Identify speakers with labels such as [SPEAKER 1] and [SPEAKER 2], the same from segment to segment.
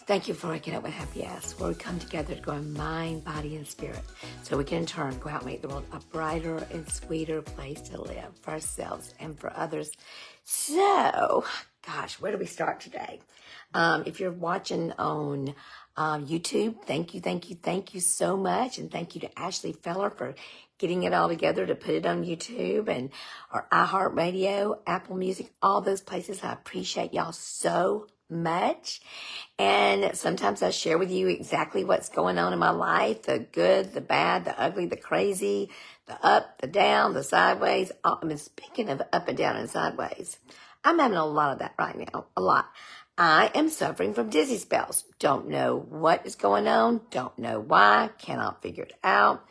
[SPEAKER 1] Thank you for waking up with Happy Ass, where we come together to grow in mind, body, and spirit, so we can in turn go out and make the world a brighter and sweeter place to live for ourselves and for others. So, gosh, where do we start today? If you're watching on YouTube, thank you so much, and thank you to Ashley Feller for getting it all together to put it on YouTube and or iHeartRadio, Apple Music, all those places. I appreciate y'all so much. And sometimes I share with you exactly what's going on in my life, the good, the bad, the ugly, the crazy, the up, the down, the sideways. I mean, speaking of up and down and sideways, I'm having a lot of that right now, a lot. I am suffering from dizzy spells. Don't know what is going on. Don't know why. Cannot figure it out.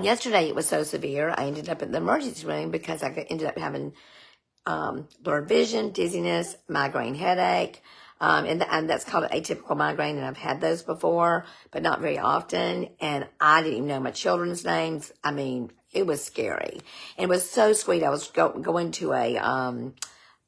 [SPEAKER 1] Yesterday it was so severe, I ended up in the emergency room because I ended up having blurred vision, dizziness, migraine headache, and that's called an atypical migraine, and I've had those before, but not very often, and I didn't even know my children's names. I mean, it was scary, and it was so sweet. I was going to a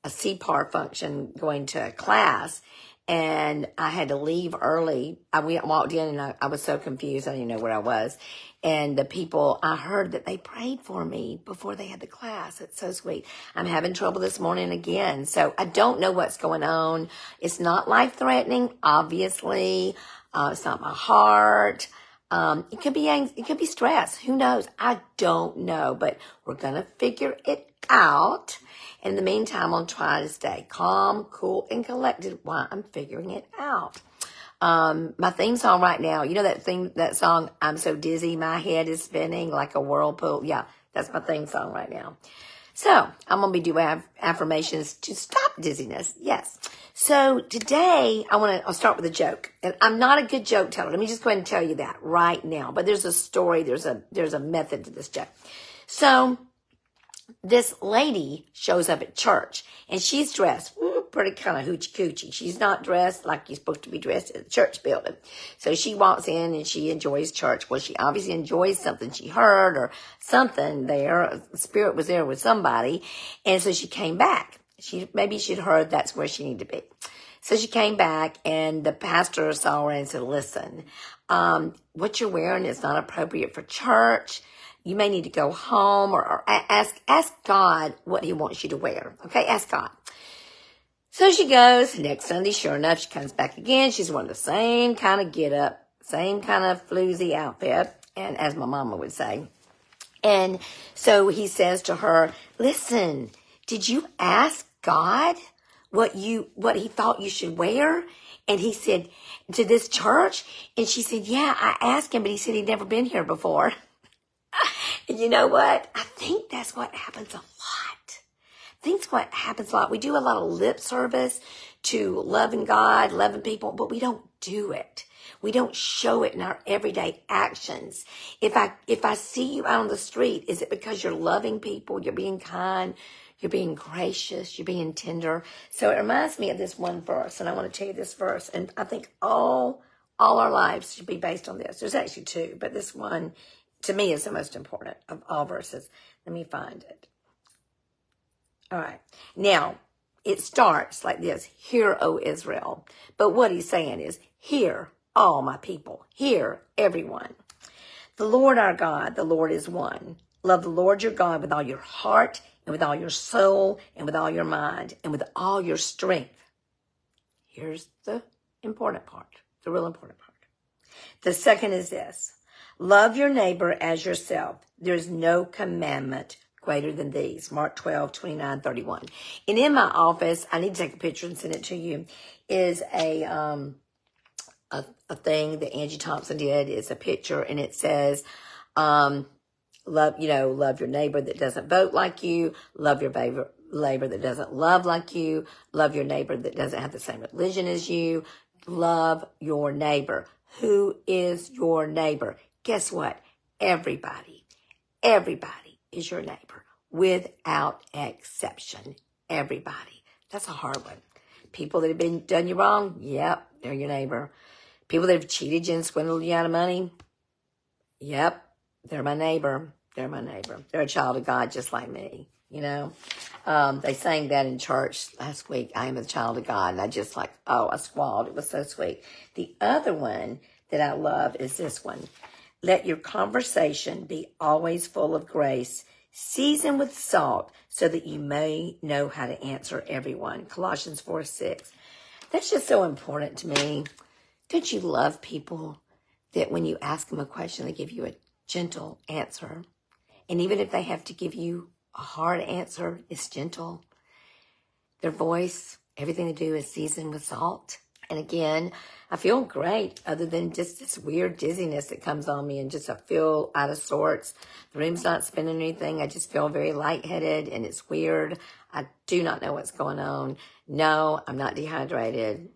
[SPEAKER 1] CPAR function, going to a class, and I had to leave early. I walked in, and I was so confused. I didn't know where I was. And the people, I heard that they prayed for me before they had the class. It's so sweet. I'm having trouble this morning again. So I don't know what's going on. It's not life-threatening, obviously. It's not my heart. It could be stress. Who knows? I don't know, but we're going to figure it out. In the meantime, I'll try to stay calm, cool, and collected while I'm figuring it out. My theme song right now, you know that song, I'm so dizzy, my head is spinning like a whirlpool. Yeah, that's my theme song right now. So I'm going to be doing affirmations to stop dizziness. Yes. So today I'll start with a joke, and I'm not a good joke teller. Let me just go ahead and tell you that right now. But there's a story. There's a method to this joke. So this lady shows up at church, and she's dressed pretty kind of hoochie coochie. She's not dressed like you're supposed to be dressed at the church building. So she walks in and she enjoys church. Well, she obviously enjoys something she heard or something there. Spirit was there with somebody. And so she came back. Maybe she'd heard that's where she needed to be. So she came back, and the pastor saw her and said, listen, what you're wearing is not appropriate for church. You may need to go home or ask God what he wants you to wear. Okay, ask God. So she goes. Next Sunday, sure enough, she comes back again. She's wearing the same kind of get up, same kind of floozy outfit, and as my mama would say. And so he says to her, listen, did you ask God what he thought you should wear? And he said, to this church? And she said, yeah, I asked him, but he said he'd never been here before. And you know what? I think that's what happens a lot. What happens a lot. We do a lot of lip service to loving God, loving people, but we don't do it. We don't show it in our everyday actions. If I see you out on the street, is it because you're loving people, you're being kind, you're being gracious, you're being tender? So it reminds me of this one verse, and I want to tell you this verse, and I think all our lives should be based on this. There's actually two, but this one, to me, is the most important of all verses. Let me find it. All right. Now, it starts like this. Hear, O Israel. But what he's saying is, hear, all my people. Hear, everyone. The Lord our God, the Lord is one. Love the Lord your God with all your heart and with all your soul and with all your mind and with all your strength. Here's the important part, the real important part. The second is this. Love your neighbor as yourself. There's no commandment greater than these. Mark 12:29-31. And in my office, I need to take a picture and send it to you, is a thing that Angie Thompson did. It's a picture, and it says, love your neighbor that doesn't vote like you, love your neighbor that doesn't love like you, love your neighbor that doesn't have the same religion as you, love your neighbor. Who is your neighbor? Guess what? Everybody is your neighbor, without exception. Everybody. That's a hard one. People that have done you wrong, yep, they're your neighbor. People that have cheated you and swindled you out of money, yep, they're my neighbor. They're my neighbor. They're a child of God just like me. They sang that in church last week. I am a child of God. And I just I squalled. It was so sweet. The other one that I love is this one. Let your conversation be always full of grace, seasoned with salt, so that you may know how to answer everyone. Colossians 4:6. That's just so important to me. Don't you love people that when you ask them a question, they give you a gentle answer? And even if they have to give you a hard answer, it's gentle. Their voice, everything they do is seasoned with salt. And again, I feel great other than just this weird dizziness that comes on me and just I feel out of sorts. The room's not spinning or anything. I just feel very lightheaded and it's weird. I do not know what's going on. No, I'm not dehydrated.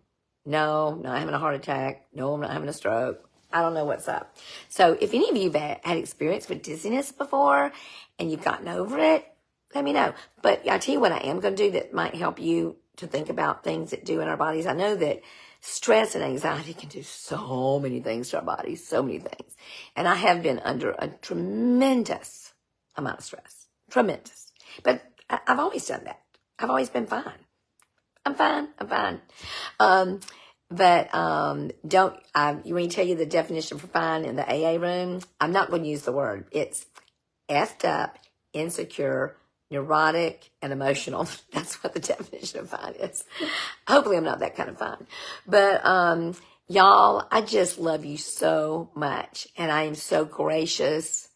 [SPEAKER 1] No, I'm not having a heart attack. No, I'm not having a stroke. I don't know what's up. So if any of you had experience with dizziness before and you've gotten over it, let me know. But I tell you what I am going to do that might help you to think about things that do in our bodies. I know that stress and anxiety can do so many things to our bodies, so many things. And I have been under a tremendous amount of stress. Tremendous. But I've always done that. I've always been fine. I'm fine. When you tell you the definition for fine in the AA room, I'm not going to use the word. It's effed up, insecure, neurotic, and emotional. That's what the definition of fine is. Hopefully I'm not that kind of fine. But, y'all, I just love you so much. And I am so graciously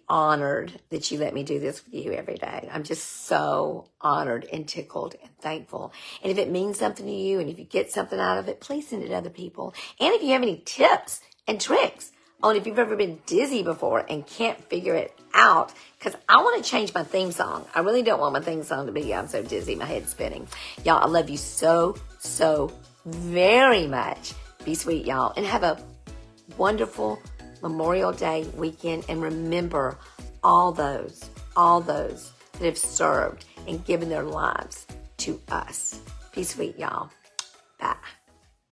[SPEAKER 1] honored that you let me do this with you every day. I'm just so honored and tickled and thankful. And if it means something to you and if you get something out of it, please send it to other people. And if you have any tips and tricks on if you've ever been dizzy before and can't figure it out, because I want to change my theme song. I really don't want my theme song to be I'm so dizzy, my head's spinning. Y'all, I love you so, so very much. Be sweet, y'all. And have a wonderful Memorial Day weekend. And remember all those that have served and given their lives to us. Be sweet, y'all. Bye.